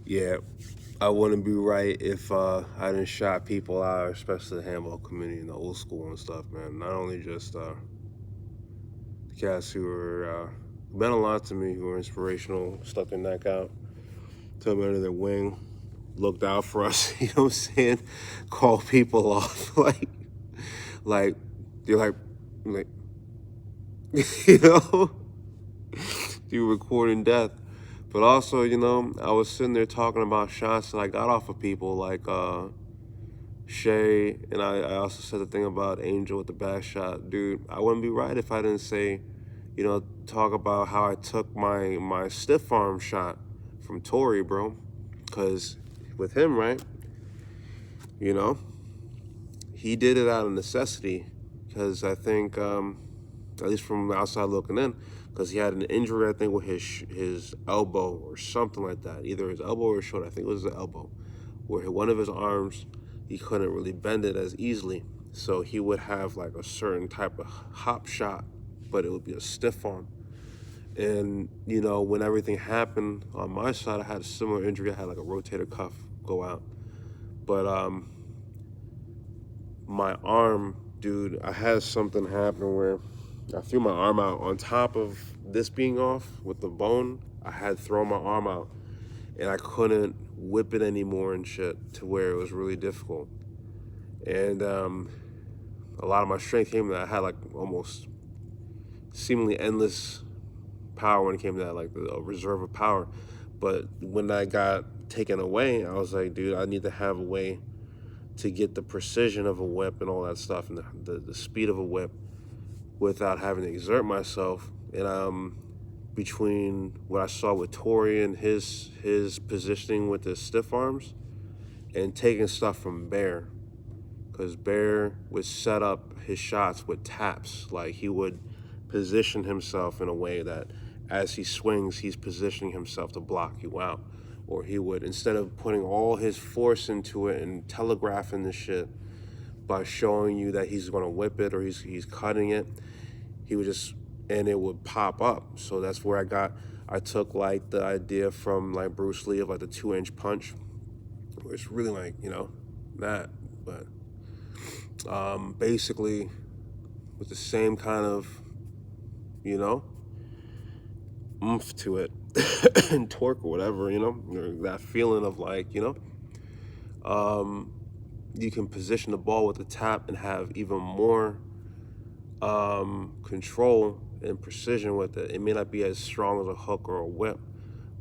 Yeah, I wouldn't be right if I didn't shout people out, especially the handball community and the old school and stuff, man. Not only just the cats who were meant a lot to me, who were inspirational, stuck their neck out, took me under their wing, looked out for us. You know what I'm saying? Call people off, like you're like, you know, you recording death. But also, I was sitting there talking about shots that I got off of people like Shay, and I also said the thing about Angel with the back shot. Dude, I wouldn't be right if I didn't say, talk about how I took my stiff arm shot from Tory, bro. Because with him, right, you know, he did it out of necessity. Because I think, at least from the outside looking in, because he had an injury, I think, with his elbow or something like that. Either his elbow or his shoulder. I think it was the elbow, where one of his arms, he couldn't really bend it as easily. So he would have like a certain type of hop shot, but it would be a stiff arm. And, when everything happened on my side, I had a similar injury. I had like a rotator cuff go out. But my arm, dude, I had something happen where I threw my arm out on top of this being off with the bone. I had thrown my arm out and I couldn't whip it anymore and shit, to where it was really difficult. And a lot of my strength came to that. I had like almost seemingly endless power when it came to that, like a reserve of power. But when that got taken away, I was like, dude, I need to have a way to get the precision of a whip and all that stuff, and the speed of a whip without having to exert myself. And between what I saw with Tory and his positioning with his stiff arms, and taking stuff from Bear, because Bear would set up his shots with taps. Like, he would position himself in a way that as he swings, he's positioning himself to block you out. Or he would, instead of putting all his force into it and telegraphing the shit by showing you that he's going to whip it or he's cutting it, he would just, and it would pop up. So that's where I took like the idea from like Bruce Lee of like the 2-inch punch, where it's really like, that. But basically with the same kind of, oomph to it and torque or whatever, or that feeling of like, you can position the ball with the tap and have even more control and precision with it. It may not be as strong as a hook or a whip,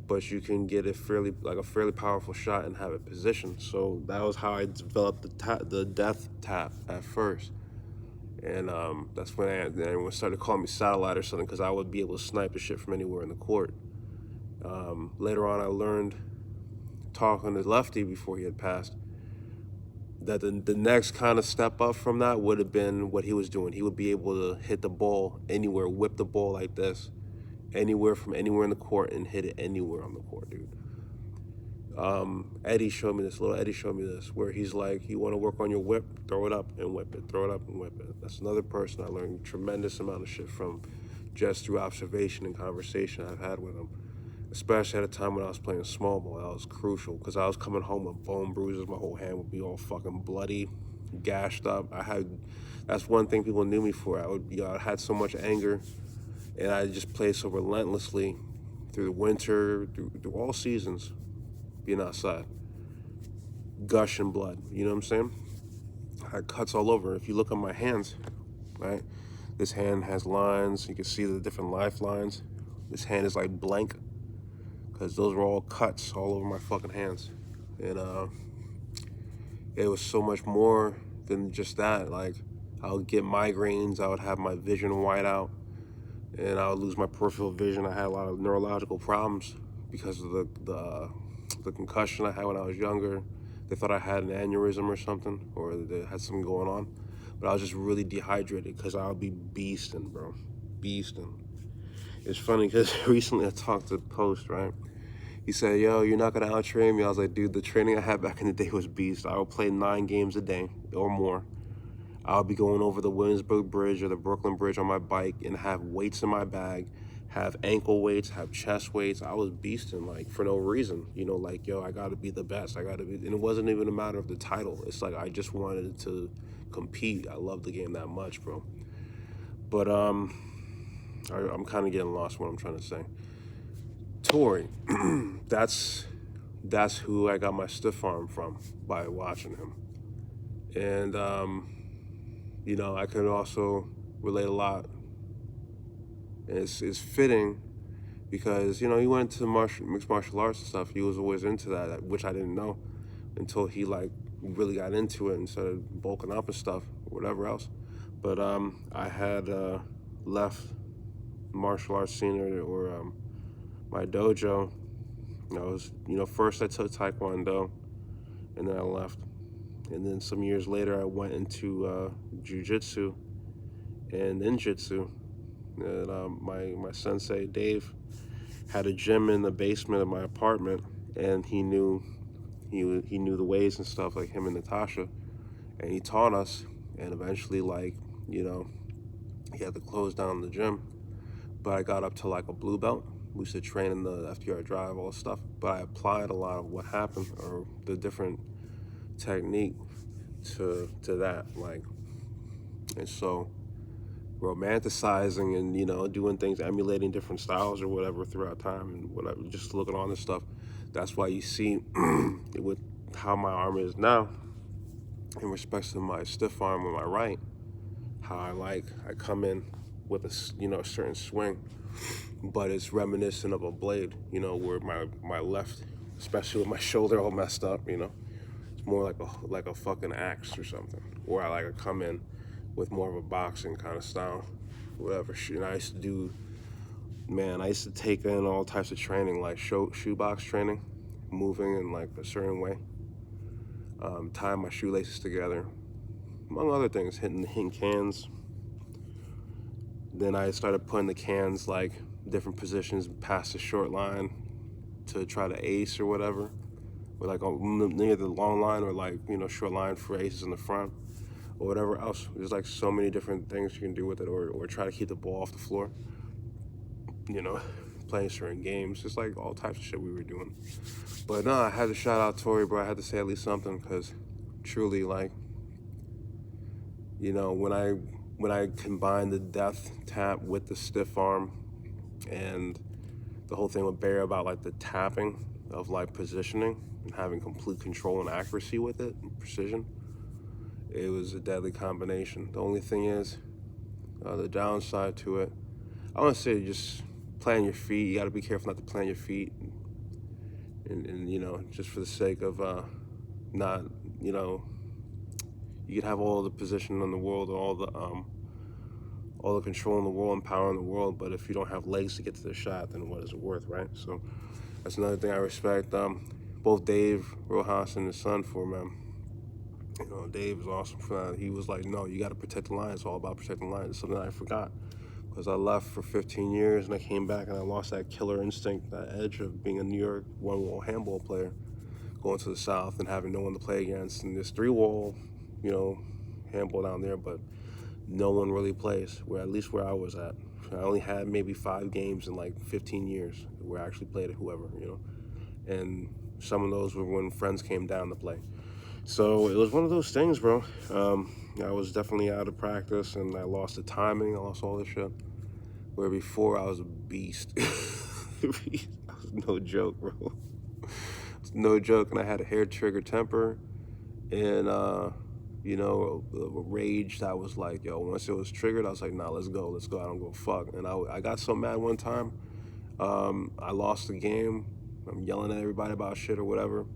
but you can get it a fairly powerful shot and have it positioned. So that was how I developed the death tap at first. And that's when everyone started calling me satellite or something, because I would be able to snipe the shit from anywhere in the court. Later on, I learned, talking to Lefty before he had passed, that the next kind of step up from that would have been what he was doing. He would be able to hit the ball anywhere, whip the ball like this, anywhere from anywhere in the court, and hit it anywhere on the court, dude. Eddie showed me this, where he's like, you want to work on your whip, throw it up and whip it, throw it up and whip it. That's another person I learned a tremendous amount of shit from, just through observation and conversation I've had with him. Especially at a time when I was playing small ball, that was crucial, because I was coming home with bone bruises. My whole hand would be all fucking bloody, gashed up. That's one thing people knew me for. I had so much anger, and I just played so relentlessly through the winter, through all seasons, being outside, gushing blood. You know what I'm saying? I had cuts all over. If you look at my hands, right, this hand has lines. You can see the different lifelines. This hand is like blank, because those were all cuts all over my fucking hands. And it was so much more than just that. Like, I would get migraines, I would have my vision white out, and I would lose my peripheral vision. I had a lot of neurological problems because of the concussion I had when I was younger. They thought I had an aneurysm or something, or they had something going on. But I was just really dehydrated, because I would be beasting, bro. Beasting. It's funny, because recently I talked to Post, right? He said, yo, you're not going to out-train me. I was like, dude, the training I had back in the day was beast. I would play 9 games a day or more. I would be going over the Williamsburg Bridge or the Brooklyn Bridge on my bike and have weights in my bag, have ankle weights, have chest weights. I was beasting like for no reason, you know, like yo, I gotta be the best. I gotta be, and it wasn't even a matter of the title. It's like I just wanted to compete. I love the game that much, bro. But I'm kind of getting lost what I'm trying to say. Tory, that's who I got my stiff arm from by watching him, and you know, I could also relate a lot. And it's fitting because, you know, he went into mixed martial arts and stuff. He was always into that, which I didn't know until he like really got into it and started bulking up and stuff, or whatever else. But I had left martial arts scene or my dojo. I was, you know, first I took Taekwondo, and then I left. And then some years later, I went into Jiu-Jitsu and Ninjutsu. And my sensei, Dave, had a gym in the basement of my apartment, and he knew the ways and stuff, like him and Natasha, and he taught us. And eventually, like, you know, he had to close down the gym, but I got up to like a blue belt. We used to train in the FDR Drive, all this stuff, but I applied a lot of what happened, or the different technique to that, like. And so romanticizing and, you know, doing things, emulating different styles or whatever throughout time and whatever, just looking on this stuff. That's why you see with how my arm is now in respects to my stiff arm on my right, how I come in with a, you know, a certain swing, but it's reminiscent of a blade, you know, where my left, especially with my shoulder all messed up, you know, it's more like a fucking axe or something, where I come in with more of a boxing kind of style, whatever. And I used to do, man, I used to take in all types of training, like shoebox training, moving in like a certain way, tying my shoelaces together, among other things, hitting cans. Then I started putting the cans like different positions past the short line to try to ace or whatever, or like near the long line, or like, you know, short line for aces in the front, or whatever else. There's like so many different things you can do with it, or try to keep the ball off the floor, you know, playing certain games. Just like all types of shit we were doing. But no, I had to shout out Tory, bro. I had to say at least something, because truly, like, you know, when I combined the death tap with the stiff arm, and the whole thing with Barry about like the tapping of like positioning and having complete control and accuracy with it, and precision, it was a deadly combination. The only thing is, the downside to it, I want to say, just play on your feet. You got to be careful not to play on your feet, and you know, just for the sake of not, you know, you can have all the position in the world, all the control in the world and power in the world, but if you don't have legs to get to the shot, then what is it worth, right? So that's another thing I respect both Dave Rojas and his son for, man. You know, Dave is awesome for that. He was like, no, you got to protect the line. It's all about protecting the line. It's something I forgot, because I left for 15 years and I came back and I lost that killer instinct, that edge of being a New York one-wall handball player, going to the South and having no one to play against. And this three-wall, you know, handball down there, but no one really plays, at least where I was at. I only had maybe 5 games in like 15 years where I actually played at whoever, you know. And some of those were when friends came down to play. So it was one of those things, bro. I was definitely out of practice, and I lost the timing. I lost all this shit. Where before I was a beast. I was no joke, bro. It's no joke. And I had a hair trigger temper, and you know, a rage that was like, yo, once it was triggered, I was like, nah, let's go. I don't go fuck. And I got so mad one time. I lost the game. I'm yelling at everybody about shit or whatever.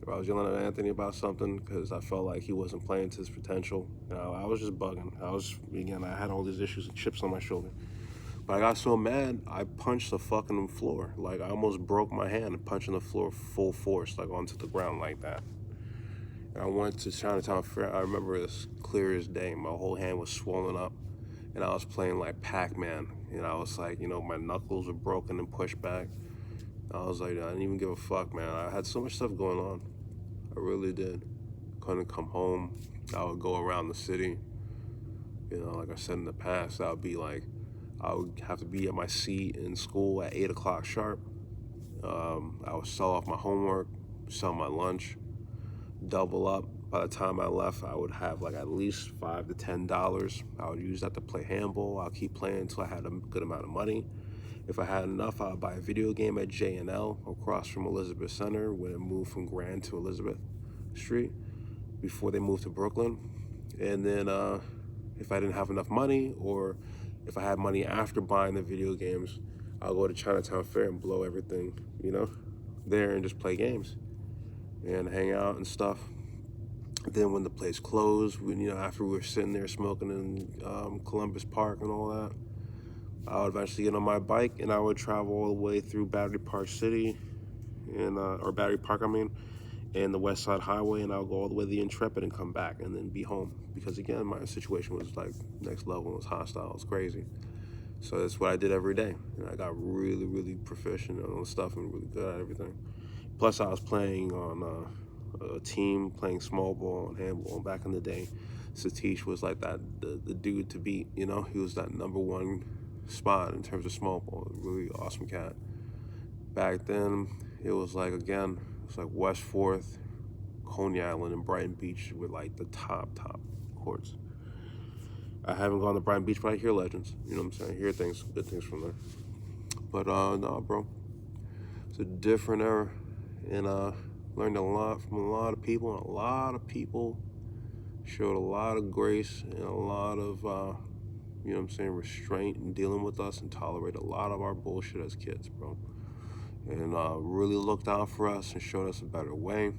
Or I was yelling at Anthony about something because I felt like he wasn't playing to his potential. You know, I was just bugging. I had all these issues and chips on my shoulder. But I got so mad, I punched the fucking floor. Like, I almost broke my hand punching the floor full force, like onto the ground like that. And I went to Chinatown Fair. I remember this clear as day. My whole hand was swollen up, and I was playing like Pac-Man. And I was like, you know, my knuckles were broken and pushed back. I was like, I didn't even give a fuck, man. I had so much stuff going on. I really did. Couldn't come home. I would go around the city. You know, like I said in the past, I would be like I would have to be at my seat in school at 8 o'clock sharp. I would sell off my homework, sell my lunch, double up. By the time I left, I would have like at least $5 to $10. I would use that to play handball. I'll keep playing until I had a good amount of money. If I had enough, I would buy a video game at J&L across from Elizabeth Center when it moved from Grand to Elizabeth Street before they moved to Brooklyn. And then if I didn't have enough money, or if I had money after buying the video games, I'll go to Chinatown Fair and blow everything, there and just play games and hang out and stuff. Then when the place closed, after we were sitting there smoking in Columbus Park and all that, I would eventually get on my bike and I would travel all the way through Battery Park City, or Battery Park, and the West Side Highway, and I would go all the way to the Intrepid and come back and then be home. Because again, my situation was like next level, it was hostile, it was crazy. So that's what I did every day. And I got really, really proficient on stuff and really good at everything. Plus I was playing on a team, playing small ball and handball. Back in the day, Satish was like the dude to beat, he was that #1 spot in terms of small ball. Really awesome cat. Back then, it was like West 4th, Coney Island, and Brighton Beach were like the top courts. I haven't gone to Brighton Beach, but I hear legends. You know what I'm saying? I hear good things from there. But no, bro, it's a different era, and learned a lot from a lot of people, and a lot of people showed a lot of grace and a lot of restraint in dealing with us and tolerate a lot of our bullshit as kids, bro. And really looked out for us and showed us a better way.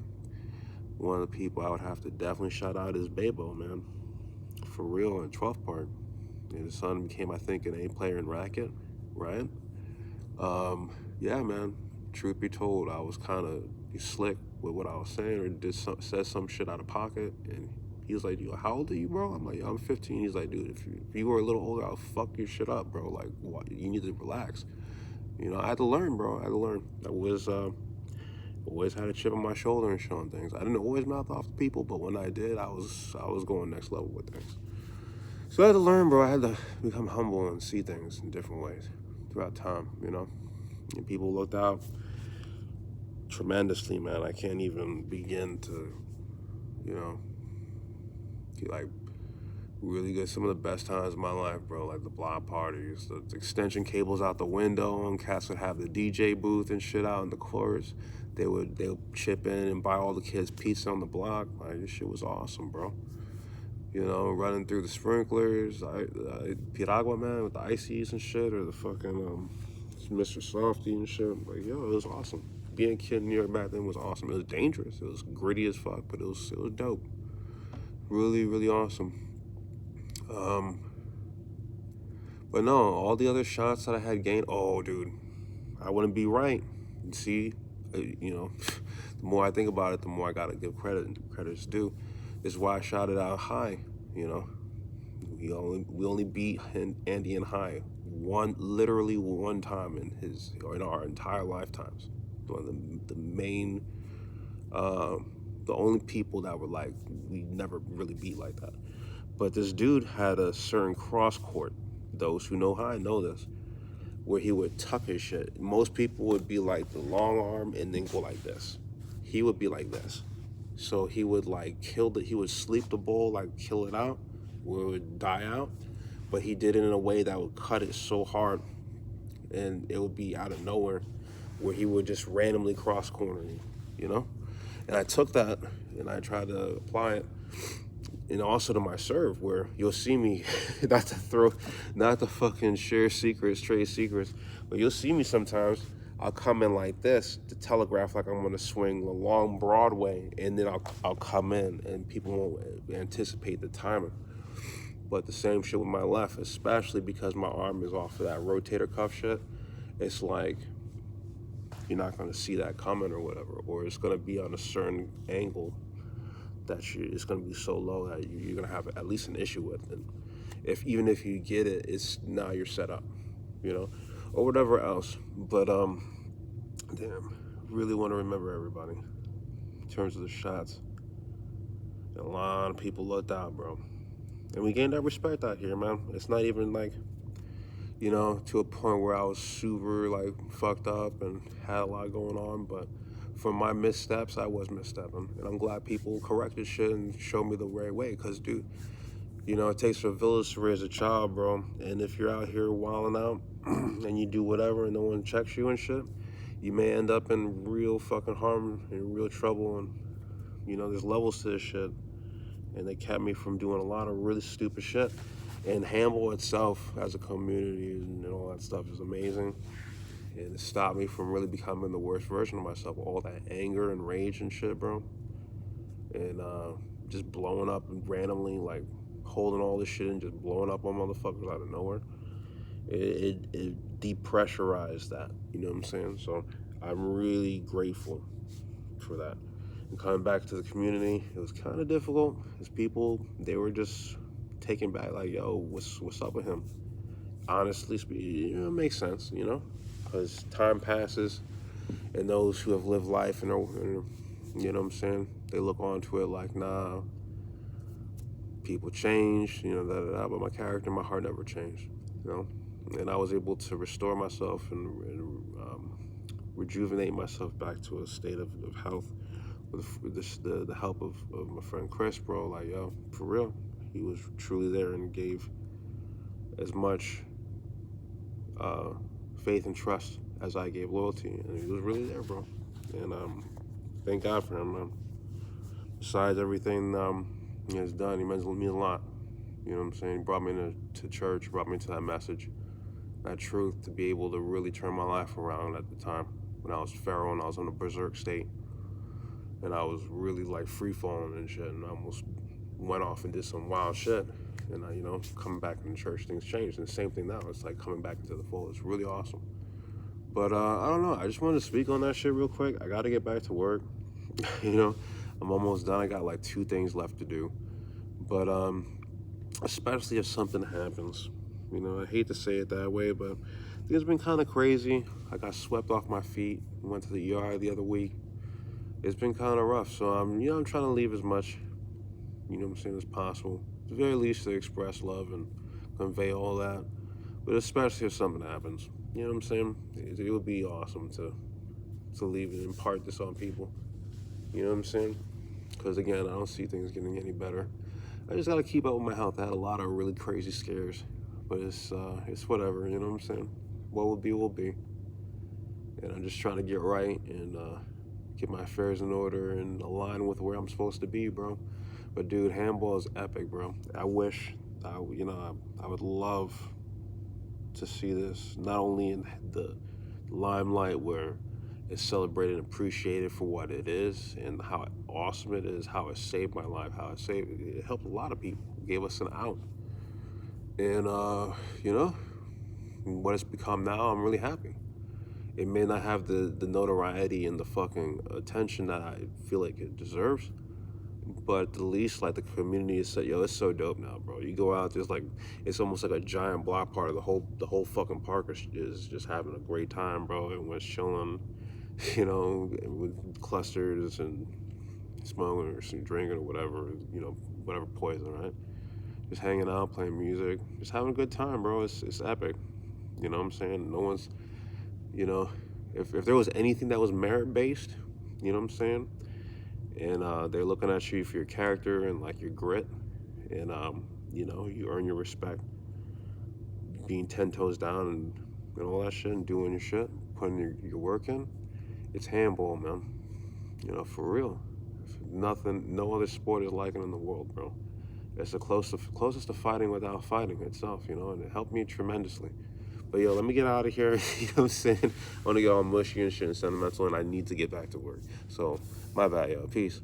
One of the people I would have to definitely shout out is Babo, man. For real, in 12th Park. And his son became, I think, an A player in racket, right? Yeah, man, truth be told, I was kind of slick with what I was saying, or said some shit out of pocket, and he was like, how old are you, bro? I'm like, I'm 15. He's like, dude, if you were a little older, I'll fuck your shit up, bro. Like, what? You need to relax. I had to learn, bro. I had to learn. I was always had a chip on my shoulder and showing things. I didn't always mouth off to people, but when I did, I was going next level with things. So I had to learn, bro. I had to become humble and see things in different ways throughout time, And people looked out tremendously, man. I can't even begin to, get like really good. Some of the best times of my life, bro. Like the block parties, the extension cables out the window, and cats would have the DJ booth and shit out in the courts. They would chip in and buy all the kids pizza on the block. Like, this shit was awesome, bro. Running through the sprinklers, Piragua, man, with the ices and shit, or the fucking Mr. Softy and shit. Like, yo, it was awesome. Being a kid in New York back then was awesome. It was dangerous. It was gritty as fuck, but it was dope. Really, really awesome. But no, all the other shots that I had gained, oh, dude, I wouldn't be right. See, the more I think about it, the more I gotta give credit, and credit's due. This is why I shot it out high. We only beat Andy in high literally one time in our entire lifetimes. The main, the only people that were like, we never really beat like that. But this dude had a certain cross court. Those who know high know this, where he would tuck his shit. Most people would be like the long arm and then go like this. He would be like this. So he would like he would sleep the ball, like kill it out, where it would die out. But he did it in a way that would cut it so hard, and it would be out of nowhere, where he would just randomly cross corner you, And I took that and I tried to apply it, and also to my serve, where you'll see me, not to fucking share secrets, trade secrets, but you'll see me sometimes, I'll come in like this to telegraph like I'm gonna swing along Broadway, and then I'll come in and people won't anticipate the timing. But the same shit with my left, especially because my arm is off of that rotator cuff shit. It's like, you're not gonna see that coming or whatever, or it's gonna be on a certain angle that it's gonna be so low that you're gonna have at least an issue with. And even if you get it, it's now you're set up, or whatever else. But damn, really want to remember everybody in terms of the shots. And a lot of people looked out, bro, and we gained that respect out here, man. It's not even like, you know, to a point where I was super like fucked up and had a lot going on. But for my missteps, I was misstepping, and I'm glad people corrected shit and showed me the right way. Cause dude, you know, it takes a village to raise a child, bro. And if you're out here wilding out and you do whatever and no one checks you and shit, you may end up in real fucking harm and real trouble. And you know, there's levels to this shit, and they kept me from doing a lot of really stupid shit. And Hamble itself as a community and all that stuff is amazing. And it stopped me from really becoming the worst version of myself. All that anger and rage and shit, bro. And just blowing up randomly, like holding all this shit and just blowing up on motherfuckers out of nowhere. It depressurized that, you know what I'm saying? So I'm really grateful for that. And coming back to the community, it was kind of difficult because people, they were just taken back, like, yo, what's up with him? Honestly speaking, it makes sense, you know, because time passes, and those who have lived life and you know what I'm saying, they look onto it like, nah, people change, you know, but my character, my heart never changed, you know, and I was able to restore myself and rejuvenate myself back to a state of health with the help of my friend Chris, bro. Like, yo, for real, he was truly there and gave as much faith and trust as I gave loyalty, and he was really there, bro. And thank God for him, man. Besides everything he has done, he means me a lot. You know what I'm saying? He brought me to church, brought me to that message, that truth, to be able to really turn my life around at the time when I was feral and I was in a berserk state, and I was really like free falling and shit, and I almost went off and did some wild shit. And you know, coming back into church, things changed. And the same thing now. It's like coming back into the fold. It's really awesome. But I don't know. I just wanted to speak on that shit real quick. I got to get back to work. You know, I'm almost done. I got like 2 things left to do. But especially if something happens, you know, I hate to say it that way, but things been kind of crazy. I got swept off my feet. Went to the ER the other week. It's been kind of rough. So you know, I'm trying to leave as much, you know what I'm saying, as possible. At the very least, to express love and convey all that. But especially if something happens, you know what I'm saying? It would be awesome to leave and impart this on people. You know what I'm saying? Because again, I don't see things getting any better. I just gotta keep up with my health. I had a lot of really crazy scares, but it's whatever. You know what I'm saying? What will be will be. And I'm just trying to get right and get my affairs in order and align with where I'm supposed to be, bro. But dude, handball is epic, bro. I wish, I would love to see this not only in the limelight where it's celebrated and appreciated for what it is and how awesome it is, how it saved my life, how it helped a lot of people, gave us an out. And you know, what it's become now, I'm really happy. It may not have the notoriety and the fucking attention that I feel like it deserves, but at the least, like, the community is, yo, it's so dope now, bro. You go out, there's like, it's almost like a giant block party. The whole fucking park is just having a great time, bro. Everyone's chilling, you know, with clusters and smoking or some drinking or whatever, you know, whatever poison, right? Just hanging out, playing music, just having a good time, bro. It's epic. You know what I'm saying? No one's, you know, if there was anything that was merit based, you know what I'm saying? And they're looking at you for your character and like your grit, and you know, you earn your respect, being 10 toes down and all that shit, and doing your shit, putting your work in. It's handball, man. You know, for real. Nothing, no other sport is like it in the world, bro. It's the closest to fighting without fighting itself, you know, and it helped me tremendously. But yo, let me get out of here. You know what I'm saying? I want to get all mushy and shit and sentimental, and I need to get back to work. So, my bad, yo. Peace.